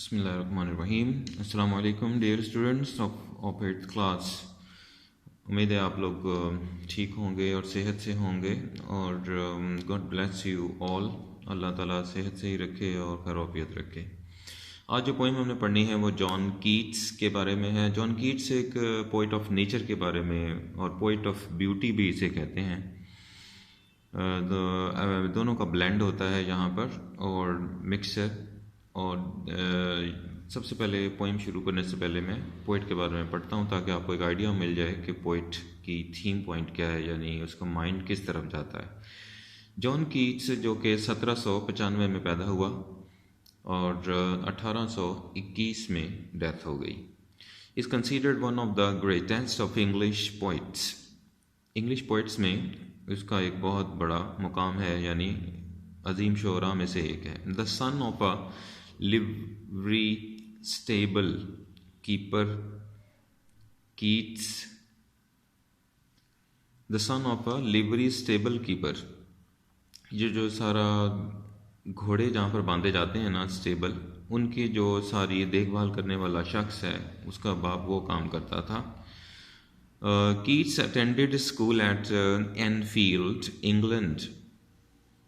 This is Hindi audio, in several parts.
बिस्मिल्लाहिर्रहमानिर्रहीम। अस्सलाम वालेकुम dear students of 8th class. उम्मीद है आप लोग ठीक होंगे और सेहत से होंगे और गॉड ब्लेस यू ऑल। अल्लाह ताला सेहत से ही रखे और खैरियत रखे। आज जो पोइम हमने पढ़नी है वो जॉन कीट्स के बारे में है। जॉन कीट्स एक पोइट ऑफ नेचर के बारे में और पोइट ऑफ ब्यूटी भी इसे कहते हैं। दोनों का ब्लेंड होता है यहाँ पर और मिक्सर। और सबसे पहले पोइम शुरू करने से पहले मैं पोइट के बारे में पढ़ता हूँ ताकि आपको एक आइडिया मिल जाए कि पोइट की थीम पॉइंट क्या है, यानी उसका माइंड किस तरफ जाता है। जॉन कीट्स जो कि 1795 में पैदा हुआ और 1821 में डेथ हो गई, is considered one of the greatest of English poets. English poets में उसका एक बहुत बड़ा मुकाम है, यानी अजीम शोरा में से एक है। The son of a livery stable keeper Keats, the son of a livery stable keeper, ये जो सारा घोड़े जहाँ पर बांधे जाते हैं ना स्टेबल, उनकी जो सारी देखभाल करने वाला शख्स है उसका बाप वो काम करता था। Keats attended school eight Enfield England.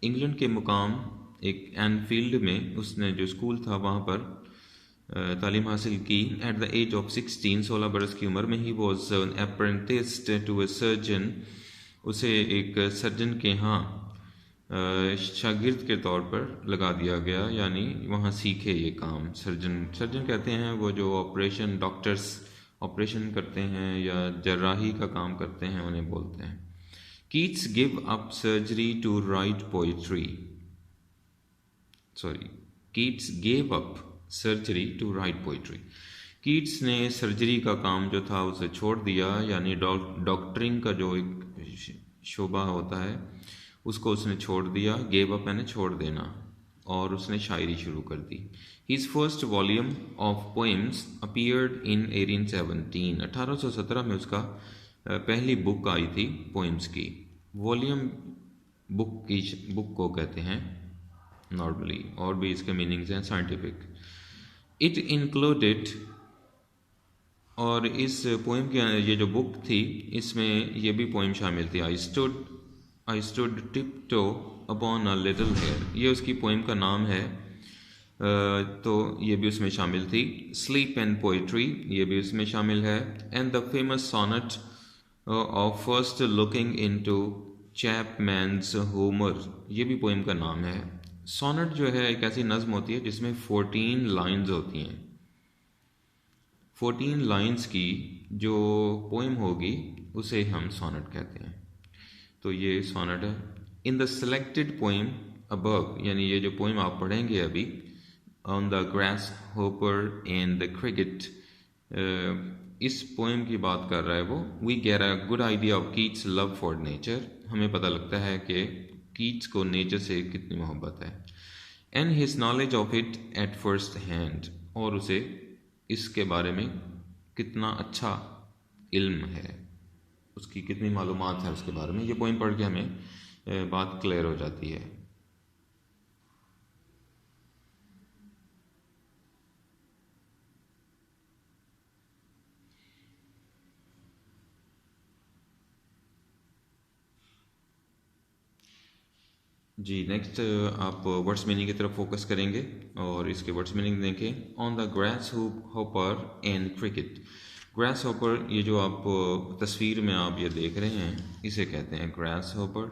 England के मुकाम एक एनफील्ड में उसने जो स्कूल था वहाँ पर तालीम हासिल की। एट द एज ऑफ 16 बरस की उम्र में ही was apprenticed to a surgeon. उसे एक सर्जन के यहाँ शागिर्द के तौर पर लगा दिया गया, यानी वहाँ सीखे ये काम। सर्जन कहते हैं वो जो ऑपरेशन, डॉक्टर्स ऑपरेशन करते हैं या जर्राही का काम करते हैं उन्हें बोलते हैं। Keats gave up surgery to write poetry. Keats gave up surgery to write poetry. Keats ने सर्जरी का काम जो था उसे छोड़ दिया, यानी डॉक्टरिंग का जो एक शोबा होता है उसको उसने छोड़ दिया। गेव अप यानी छोड़ देना, और उसने शायरी शुरू कर दी। His first volume of poems appeared in 1817. 1817 में उसका पहली बुक आई थी पोइम्स की। वॉल्यूम बुक को कहते हैं नॉर्मली, और भी इसके मीनिंग्स हैं साइंटिफिक। इट इंक्लूडेड, और इस पोइम की ये जो बुक थी इसमें ये भी पोइम शामिल थी। I stood tiptoe upon a little hill, ये उसकी पोइम का नाम है, तो ये भी उसमें शामिल थी। स्लीप एंड पोइट्री, ये भी उसमें शामिल है। And the famous sonnet of first looking into Chapman's Homer, ये भी पोइम का नाम है। सोनेट जो है एक ऐसी नज़्म होती है जिसमें 14 लाइंस होती हैं। 14 लाइंस की जो पोइम होगी उसे हम सोनेट कहते हैं, तो ये सोनेट है। In the selected poem above, यानी ये जो पोइम आप पढ़ेंगे अभी, on the grasshopper and the cricket, इस पोइम की बात कर रहा है वो। We get a good idea of Keats love for nature, हमें पता लगता है कि कीट्स को नेचर से कितनी मोहब्बत है। And his knowledge of it at first hand, और उसे इसके बारे में कितना अच्छा इल्म है, उसकी कितनी मालूमात है उसके बारे में। ये पोइम पढ़ के हमें बात क्लियर हो जाती है। जी नेक्स्ट आप वर्ड्स मीनिंग की तरफ फोकस करेंगे और इसके वर्ड्स मीनिंग देखें। On the grass hopper and cricket, grass hopper ये जो आप तस्वीर में आप ये देख रहे हैं इसे कहते हैं ग्रास हॉपर,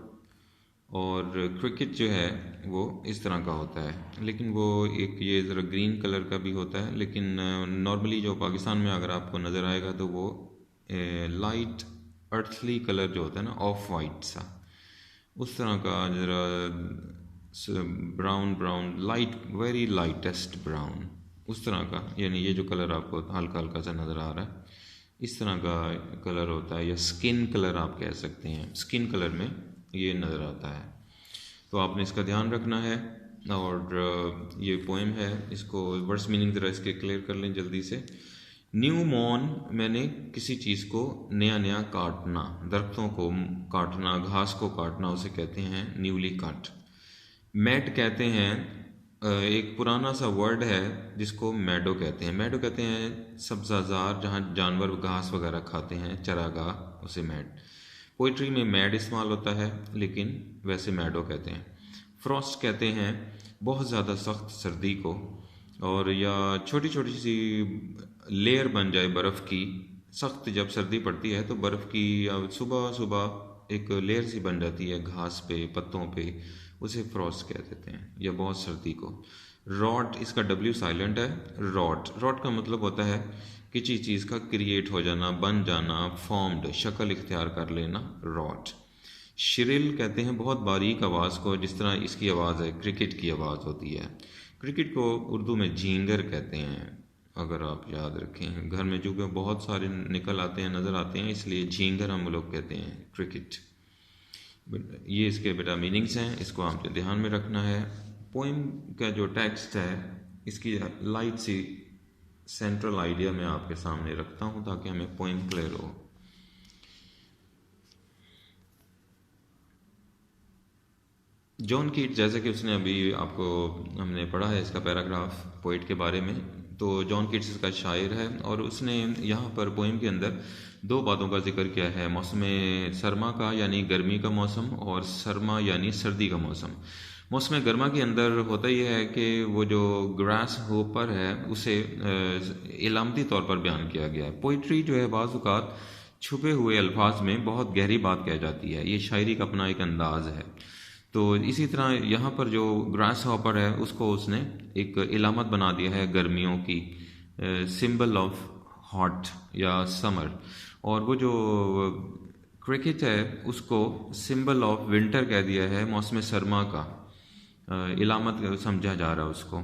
और क्रिकेट जो है वो इस तरह का होता है, लेकिन वो एक ये ज़रा ग्रीन कलर का भी होता है, लेकिन नॉर्मली जो पाकिस्तान में अगर आपको नज़र आएगा तो वो लाइट अर्थली कलर जो होता है ना, ऑफ वाइट सा, उस तरह का ज़रा brown light, very lightest brown, उस तरह का, यानी ये जो कलर आपको हल्का हल्का सा नज़र आ रहा है इस तरह का कलर होता है, या स्किन कलर आप कह सकते हैं। स्किन कलर में ये नज़र आता है, तो आपने इसका ध्यान रखना है। और ये पोएम है, इसको वर्ड्स मीनिंग ज़रा इसके क्लियर कर लें जल्दी से। न्यू मॉर्न, मैंने किसी चीज़ को नया नया काटना, दरख्तों को काटना, घास को काटना, उसे कहते हैं न्यूली कट। मैट कहते हैं एक पुराना सा वर्ड है जिसको मैडो कहते हैं। मैडो कहते हैं सब्ज़ाज़ार, जहाँ जानवर घास वगैरह खाते हैं, चरागाह, उसे मैड। पोइट्री में मैड इस्तेमाल होता है, लेकिन वैसे मैडो कहते हैं। फ्रॉस्ट कहते हैं बहुत ज़्यादा सख्त सर्दी को, और या छोटी छोटी सी लेयर बन जाए बर्फ़ की। सख्त जब सर्दी पड़ती है तो बर्फ़ की सुबह सुबह एक लेयर सी बन जाती है घास पे, पत्तों पे, उसे फ्रॉस्ट कह देते हैं, या बहुत सर्दी को। रॉट, इसका डब्ल्यू साइलेंट है। रॉट, रॉट का मतलब होता है किसी चीज़ का क्रिएट हो जाना, बन जाना, फॉर्म्ड, शक्ल इख्तियार कर लेना, रॉट। श्रिल कहते हैं बहुत बारीक आवाज़ को, जिस तरह इसकी आवाज़ है, क्रिकेट की आवाज़ होती है। क्रिकेट को उर्दू में झींगर कहते हैं, अगर आप याद रखें। घर में जो बहुत सारे निकल आते हैं, नज़र आते हैं, इसलिए झींगर हम लोग कहते हैं क्रिकेट। ये इसके बेटा मीनिंग्स हैं, इसको आपको ध्यान में रखना है। पोइम का जो टेक्स्ट है, इसकी लाइट सी सेंट्रल आइडिया मैं आपके सामने रखता हूँ ताकि हमें पोइम क्लियर हो। जॉन कीट, जैसे कि उसने अभी आपको हमने पढ़ा है इसका पैराग्राफ पोइट के बारे में, तो जॉन कीट्स इसका शायर है, और उसने यहाँ पर पोइम के अंदर दो बातों का जिक्र किया है, मौसम सरमा का यानी गर्मी का मौसम, और सरमा यानी सर्दी का मौसम। मौसम गर्मा के अंदर होता यह है कि वो जो ग्रास होपर है उसे इलामती तौर पर बयान किया गया है। पोइट्री जो है बाज़ औक़ात छुपे हुए अल्फाज में बहुत गहरी बात कह जाती है, ये शायरी का अपना एक अंदाज़ है। तो इसी तरह यहाँ पर जो ग्रास हॉपर है उसको उसने एक इलामत बना दिया है गर्मियों की, सिंबल ऑफ हॉट या समर। और वो जो क्रिकेट है उसको सिंबल ऑफ विंटर कह दिया है, मौसम सरमा का इलामत समझा जा रहा है उसको।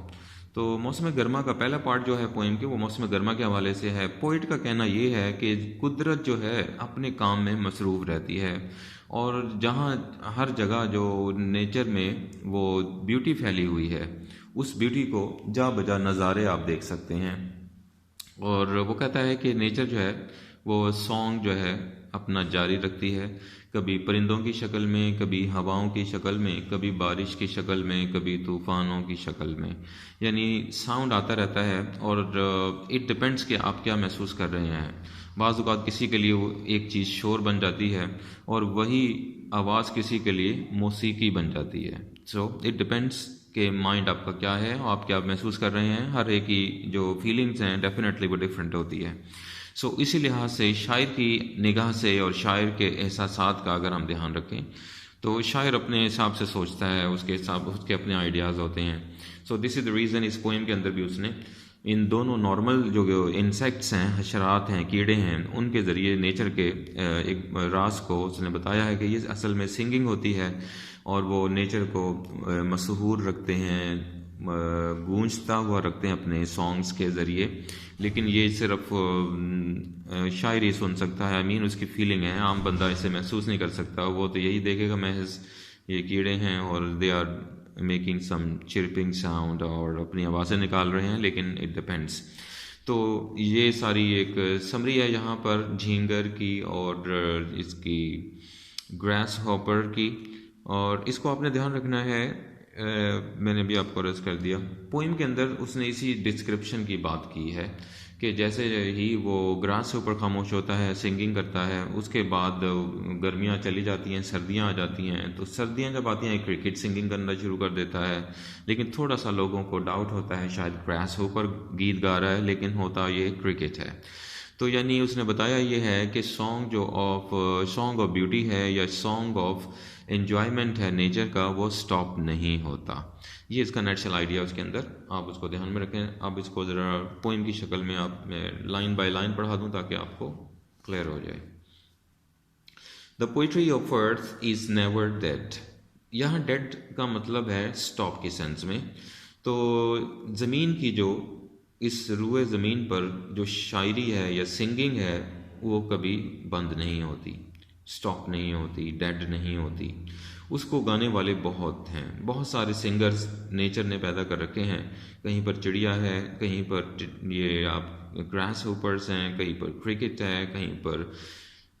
तो मौसम गर्मा का पहला पार्ट जो है पोइम के, वो मौसम गर्मा के हवाले से है। पोइट का कहना ये है कि कुदरत जो है अपने काम में मसरूफ़ रहती है, और जहाँ हर जगह जो नेचर में वो ब्यूटी फैली हुई है, उस ब्यूटी को जा बजा नज़ारे आप देख सकते हैं। और वो कहता है कि नेचर जो है वो सॉन्ग जो है अपना जारी रखती है, कभी परिंदों की शक्ल में, कभी हवाओं की शक्ल में, कभी बारिश की शक्ल में, कभी तूफ़ानों की शक्ल में। यानी साउंड आता रहता है, और इट डिपेंड्स कि आप क्या महसूस कर रहे हैं। बाज़ औक़ात किसी के लिए वो एक चीज़ शोर बन जाती है, और वही आवाज़ किसी के लिए मौसीकी बन जाती है। सो इट डिपेंड्स कि माइंड आपका क्या है, आप क्या महसूस कर रहे हैं। हर एक की जो फीलिंग्स हैं डेफिनेटली वो डिफरेंट होती है। सो इसी लिहाज से शायर की निगाह से और शायर के एहसासात का अगर हम ध्यान रखें, तो शायर अपने हिसाब से सोचता है, उसके हिसाब उसके अपने आइडियाज़ होते हैं। So this is the reason इस पोइम के अंदर भी उसने इन दोनों नॉर्मल जो इंसेक्ट्स हैं, हशरात हैं, कीड़े हैं, उनके ज़रिए नेचर के एक राज को उसने बताया है कि ये असल में सिंगिंग होती है, और वो नेचर को मशहूर रखते हैं, गूंजता हुआ रखते हैं अपने सॉन्ग्स के ज़रिए। लेकिन ये सिर्फ शायर ही सुन सकता है, आई मीन उसकी फीलिंग है, आम बंदा इसे महसूस नहीं कर सकता। वो तो यही देखेगा महज ये कीड़े हैं और they are making some chirping sound और अपनी आवाज़ें निकाल रहे हैं, लेकिन इट डिपेंड्स। तो ये सारी एक समरी है यहाँ पर झींगर की और इसकी ग्रास हॉपर की, और इसको आपने ध्यान रखना है। मैंने भी आपको अर्ज कर दिया, पोइम के अंदर उसने इसी डिस्क्रिप्शन की बात की है कि जैसे ही वो ग्रास से ऊपर खामोश होता है, सिंगिंग करता है, उसके बाद गर्मियाँ चली जाती हैं, सर्दियाँ आ जाती हैं। तो सर्दियाँ जब आती हैं क्रिकेट सिंगिंग करना शुरू कर देता है, लेकिन थोड़ा सा लोगों को डाउट होता है शायद ग्रास ऊपर गीत गा रहा है, लेकिन होता ये क्रिकेट है। तो यानी उसने बताया ये है कि सॉन्ग ऑफ ब्यूटी है या सॉन्ग ऑफ एन्जॉयमेंट है नेचर का, वो स्टॉप नहीं होता। ये इसका नेचुरल आइडिया उसके अंदर, आप उसको ध्यान में रखें। अब इसको ज़रा पोइम की शक्ल में आप लाइन बाय लाइन पढ़ा दूं ताकि आपको क्लियर हो जाए। The poetry of earth is never dead. यहाँ डेड का मतलब है स्टॉप के सेंस में। तो ज़मीन की जो इस रुए ज़मीन पर जो शायरी है या सिंगिंग है, वो कभी बंद नहीं होती, स्टॉप नहीं होती, डेड नहीं होती। उसको गाने वाले बहुत हैं, बहुत सारे सिंगर्स नेचर ने पैदा कर रखे हैं। कहीं पर चिड़िया है, कहीं पर ये आप ग्रास होपर्स हैं, कहीं पर क्रिकेट है, कहीं पर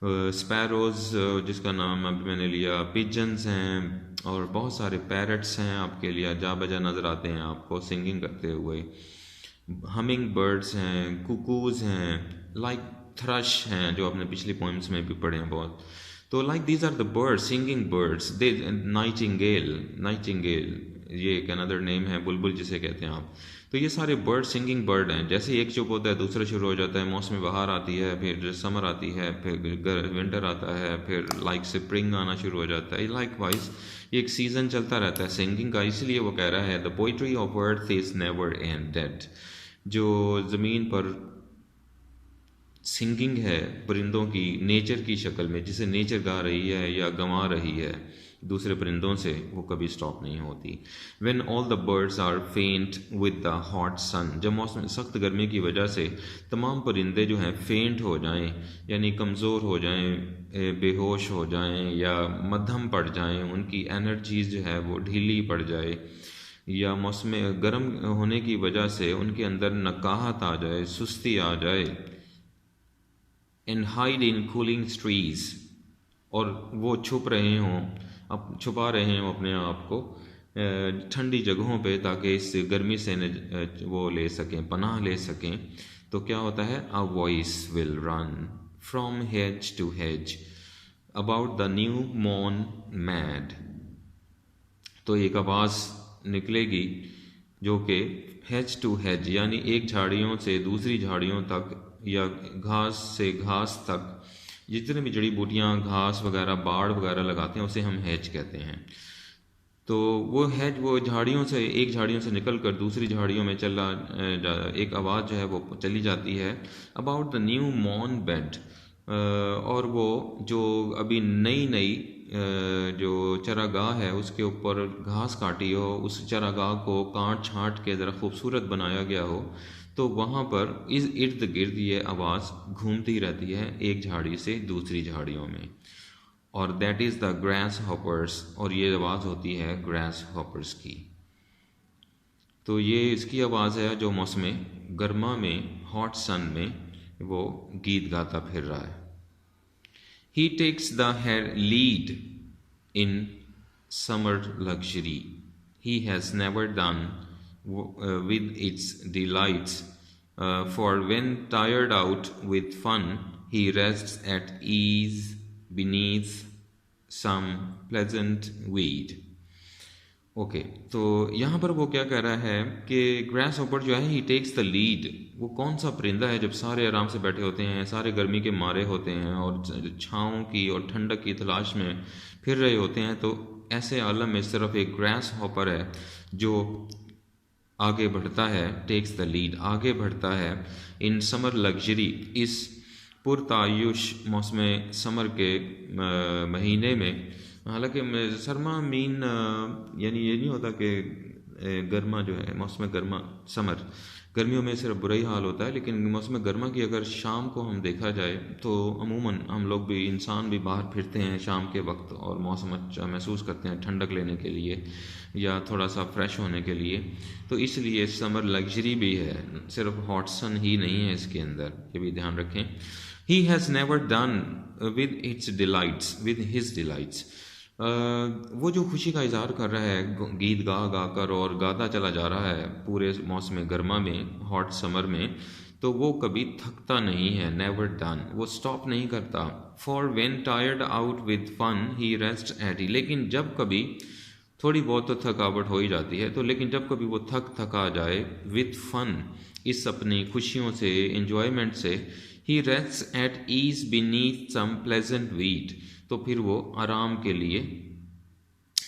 स्पैरोज़ जिसका नाम अभी मैंने लिया, पिजन्स हैं और बहुत सारे पैरट्स हैं आपके लिए जा बजा नज़र आते हैं आपको सिंगिंग करते हुए। हमिंग बर्ड्स हैं, कुकूज़ हैं, लाइक थ्रश हैं जो आपने पिछली पोइम्स में भी पढ़े हैं बहुत। तो like these are the birds, singing birds. The nightingale, nightingale ये एक अनदर नेम है, बुलबुल जिसे कहते हैं आप। तो ये सारे बर्ड सिंगिंग बर्ड हैं। जैसे ही एक चुप होता है दूसरा शुरू हो जाता है। मौसम बहार आती है, फिर समर आती है, फिर विंटर आता है, फिर लाइक स्प्रिंग आना शुरू हो जाता है। लाइक वाइज ये एक सीज़न चलता रहता है सिंगिंग का। इसलिए वो कह रहा है the poetry of earth is never ended. जो ज़मीन पर सिंगिंग है परिंदों की नेचर की शक्ल में, जिसे नेचर गा रही है या गंवा रही है दूसरे परिंदों से, वो कभी स्टॉप नहीं होती। When all the birds are faint with the hot sun, जब मौसम सख्त गर्मी की वजह से तमाम परिंदे जो हैं फेंट हो जाएं, यानी कमज़ोर हो जाएं, बेहोश हो जाएं या मध्यम पड़ जाएं, उनकी एनर्जीज जो है वो ढीली पड़ जाए, या मौसम गर्म होने की वजह से उनके अंदर नकाहत आ जाए, सुस्ती आ जाए, and hide in cooling trees, और वो छुप रहे हों, अब छुपा रहे हों अपने आप को ठंडी जगहों पे, ताकि इस गर्मी से वो ले सकें, पनाह ले सकें। तो क्या होता है, a voice will run from hedge to hedge about the new मॉर्न मैड। तो एक आवाज़ निकलेगी जो कि हेज टू हेज, यानी एक झाड़ियों से दूसरी झाड़ियों तक या घास से घास तक, जितने भी जड़ी बूटियाँ घास वगैरह बाड़ वगैरह लगाते हैं उसे हम हेज कहते हैं। तो वो हेज वो झाड़ियों से, एक झाड़ियों से निकल कर दूसरी झाड़ियों में एक आवाज़ जो है वो चली जाती है अबाउट द न्यू मॉर्न बेड। और वो जो अभी नई नई जो चरागाह है उसके ऊपर घास काटी हो, उस चरागाह को काट छांट के ज़रा खूबसूरत बनाया गया हो, तो वहाँ पर इस इर्द गिर्द ये आवाज़ घूमती रहती है एक झाड़ी से दूसरी झाड़ियों में, और that is the grass hoppers, और ये आवाज़ होती है ग्रास हॉपर्स की। तो ये इसकी आवाज़ है जो मौसम गर्मा में, हॉट सन में वो गीत गाता फिर रहा है। He takes the lead in summer luxury. He has never done with its delights. For when tired out with fun, he rests at ease beneath some pleasant weed. Okay तो यहाँ पर वो क्या कह रहा है कि ग्रास हॉपर जो है ही टेक्स द लीड। वो कौन सा परिंदा है जब सारे आराम से बैठे होते हैं, सारे गर्मी के मारे होते हैं और छाँव की और ठंडक की तलाश में फिर रहे होते हैं, तो ऐसे आलम में सिर्फ एक ग्रास हॉपर है जो आगे बढ़ता है, टेक्स द लीड, आगे बढ़ता है इन समर लग्जरी, इस पुरतायुश मौसम समर के महीने में। हालांकि सरमा मीन यानी ये नहीं होता कि गर्मा जो है मौसम गर्मा, समर गर्मियों में सिर्फ बुरा ही हाल होता है, लेकिन मौसम गर्मा की अगर शाम को हम देखा जाए तो अमूमन हम लोग भी, इंसान भी बाहर फिरते हैं शाम के वक्त और मौसम अच्छा महसूस करते हैं ठंडक लेने के लिए या थोड़ा सा फ्रेश होने के लिए। तो इसलिए समर लग्जरी भी है, सिर्फ हॉट सन ही नहीं है इसके अंदर, ये भी ध्यान रखें। He has never done with its delights, with his delights. वो जो खुशी का इजहार कर रहा है गीत गा गा कर और गाता चला जा रहा है पूरे मौसम गर्मा में, हॉट समर में, तो वो कभी थकता नहीं है, नेवर डन, वो स्टॉप नहीं करता। For when tired out with fun he rest at ease, लेकिन जब कभी थोड़ी बहुत तो थकावट हो ही जाती है, तो लेकिन जब कभी वो थका जाए विद फन, इस अपनी खुशियों से, इंजॉयमेंट से, he rest at ease beneath some pleasant weed, तो फिर वो आराम के लिए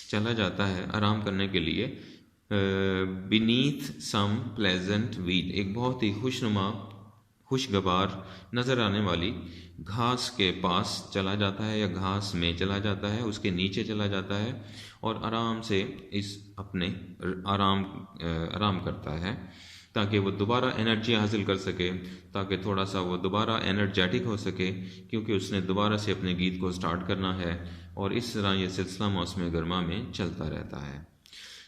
चला जाता है, आराम करने के लिए बीनीथ सम प्लेजेंट वीड, एक बहुत ही खुशनुमा, खुशगवार नज़र आने वाली घास के पास चला जाता है या घास में चला जाता है, उसके नीचे चला जाता है और आराम से इस अपने आराम करता है ताकि वो दोबारा एनर्जी हासिल कर सके, ताकि थोड़ा सा वो दोबारा एनर्जेटिक हो सके, क्योंकि उसने दोबारा से अपने गीत को स्टार्ट करना है। और इस तरह ये सिलसिला मौसम गर्मा में चलता रहता है।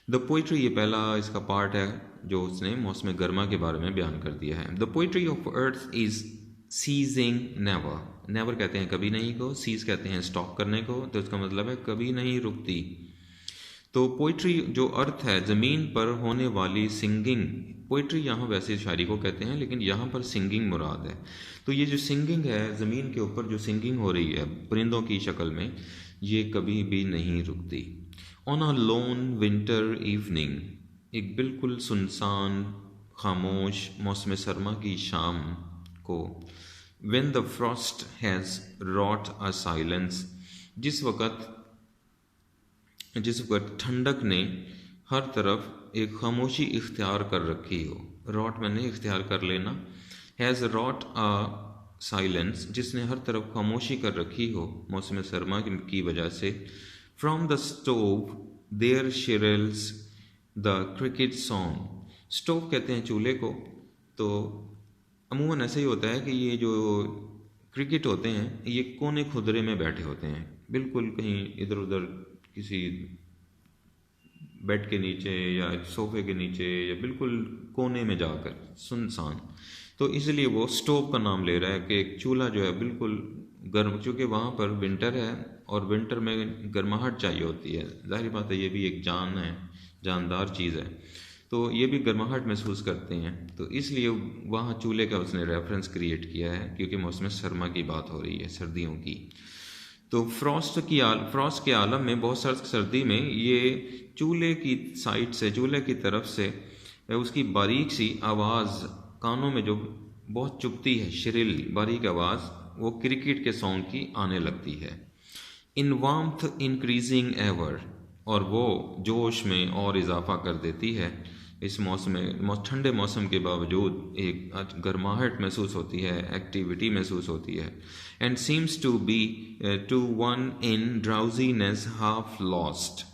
द पोइट्री, ये पहला इसका पार्ट है जो उसने मौसम गर्मा के बारे में बयान कर दिया है। The poetry of earth is ceasing never, never कहते हैं कभी नहीं को, सीज कहते हैं स्टॉप करने को, तो इसका मतलब है कभी नहीं रुकती। तो पोइट्री जो अर्थ है ज़मीन पर होने वाली सिंगिंग, पोइट्री यहाँ वैसे शायरी को कहते हैं लेकिन यहाँ पर सिंगिंग मुराद है। तो ये जो सिंगिंग है ज़मीन के ऊपर जो सिंगिंग हो रही है परिंदों की शक्ल में, ये कभी भी नहीं रुकती। On a loan winter evening, एक बिल्कुल सुनसान खामोश मौसम सरमा की शाम को, when the frost has wrought a silence, जिस वक्त ठंडक ने हर तरफ एक खामोशी इख्तियार कर रखी हो, रॉट मैंने इख्तियार कर लेना, हैज़ रॉट अ साइलेंस, जिसने हर तरफ खामोशी कर रखी हो मौसम सरमा की वजह से। From the stove there shrills the cricket song, stove कहते हैं चूल्हे को, तो अमूमन ऐसा ही होता है कि ये जो क्रिकेट होते हैं ये कोने खुदरे में बैठे होते हैं, बिल्कुल कहीं इधर उधर किसी बेड के नीचे या सोफे के नीचे या बिल्कुल कोने में जाकर सुनसान। तो इसलिए वो स्टोव का नाम ले रहा है कि एक चूल्हा जो है बिल्कुल गर्म, क्योंकि वहाँ पर विंटर है और विंटर में गर्माहट चाहिए होती है, जाहिर बात है ये भी एक जान है, जानदार चीज़ है, तो ये भी गर्माहट महसूस करते हैं, तो इसलिए वहाँ चूल्हे का उसने रेफरेंस क्रिएट किया है क्योंकि मौसम सरमा की बात हो रही है, सर्दियों की। तो फ्रॉस्ट के आलम में बहुत सख्त सर्दी में ये चूल्हे की साइड से, चूल्हे की तरफ से उसकी बारीक सी आवाज़ कानों में जो बहुत चुभती है, शिरिल बारीक आवाज़, वो क्रिकेट के सॉन्ग की आने लगती है। इन वार्मथ इंक्रीजिंग एवर, और वो जोश में और इजाफा कर देती है। इस मौसम में ठंडे मौसम के बावजूद एक गर्माहट महसूस होती है, एक्टिविटी महसूस होती है। And seems to be to one in drowsiness half lost,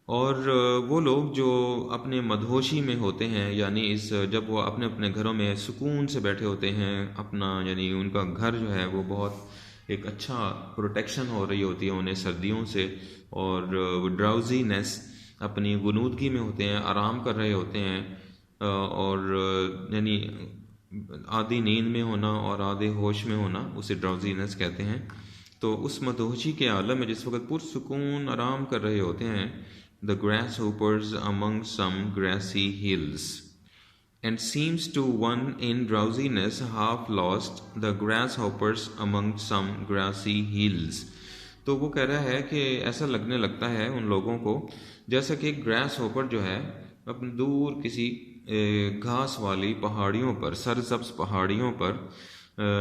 और वो लोग जो अपने मदहोशी में होते हैं, यानी इस जब वो अपने अपने घरों में सुकून से बैठे होते हैं, अपना यानी उनका घर जो है वो बहुत एक अच्छा प्रोटेक्शन हो रही होती है उन्हें सर्दियों से, और वो ड्राउजीनेस अपनी गुनूदगी में होते हैं, आराम कर रहे होते हैं, और यानी आधी नींद में होना और आधे होश में होना उसे ड्राउजीनेस कहते हैं। तो उस मदहोशी के आलम में जिस वक्त पुरसुकून आराम कर रहे होते हैं, the grasshoppers among some grassy hills, and seems to one in drowsiness half lost the grasshoppers among some grassy hills। तो वो कह रहा है कि ऐसा लगने लगता है उन लोगों को जैसा कि ग्रास होपर जो है अपने दूर किसी घास वाली पहाड़ियों पर, सरसब्ज पहाड़ियों पर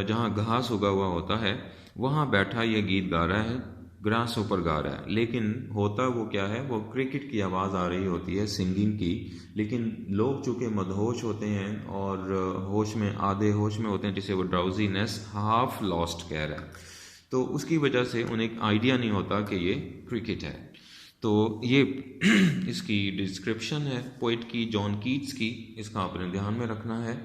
जहाँ घास उगा हुआ होता है, वहाँ बैठा ये गीत गा रहा है, ग्रास होपर गा रहा है। लेकिन होता वो क्या है, वो क्रिकेट की आवाज़ आ रही होती है, सिंगिंग की, लेकिन लोग चूँकि मदहोश होते हैं और होश में, आधे होश में होते हैं, जिसे वो ड्राउजीनेस हाफ लॉस्ट कह रहा है, तो उसकी वजह से उन्हें एक आइडिया नहीं होता कि ये क्रिकेट है। तो ये इसकी डिस्क्रिप्शन है पोइट की, जॉन कीट्स की, इसका आपने ध्यान में रखना है,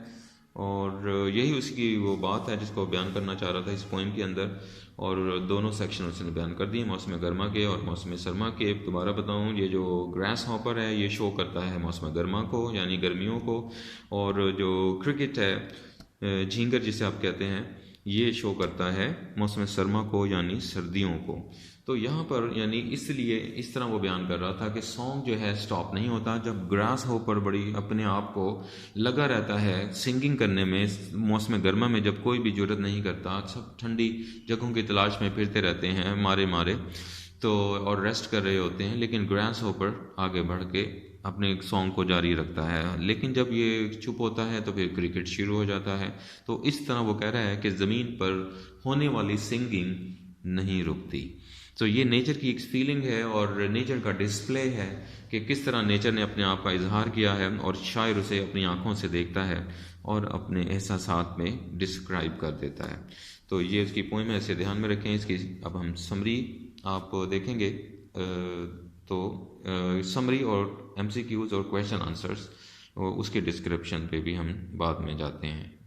और यही उसकी वो बात है जिसको बयान करना चाह रहा था इस पोइम के अंदर। और दोनों सेक्शन उसने बयान कर दिए, मौसम गर्मा के और मौसम सरमा के। दोबारा बताऊं, ये जो ग्रास हॉपर है ये शो करता है मौसम गर्मा को यानी गर्मियों को, और जो क्रिकेट है, झींगर जिसे आप कहते हैं, ये शो करता है मौसम सरमा को यानी सर्दियों को। तो यहाँ पर यानी इसलिए इस तरह वो बयान कर रहा था कि सॉन्ग जो है स्टॉप नहीं होता। जब ग्रास होपर बड़ी अपने आप को लगा रहता है सिंगिंग करने में, मौसम गर्मा में जब कोई भी जरूरत नहीं करता, सब ठंडी जगहों की तलाश में फिरते रहते हैं मारे मारे, तो और रेस्ट कर रहे होते हैं, लेकिन ग्रास होपर आगे बढ़ के अपने सॉन्ग को जारी रखता है। लेकिन जब ये चुप होता है तो फिर क्रिकेट शुरू हो जाता है। तो इस तरह वो कह रहा है कि ज़मीन पर होने वाली सिंगिंग नहीं रुकती। तो ये नेचर की एक फीलिंग है और नेचर का डिस्प्ले है कि किस तरह नेचर ने अपने आप का इजहार किया है, और शायर उसे अपनी आंखों से देखता है और अपने एहसासात में डिस्क्राइब कर देता है। तो ये इसकी पोइम है, इसे ध्यान में रखें। इसकी अब हम समरी आप देखेंगे, तो समरी और MCQs और क्वेश्चन आंसर्स उसके डिस्क्रिप्शन पे भी हम बाद में जाते हैं।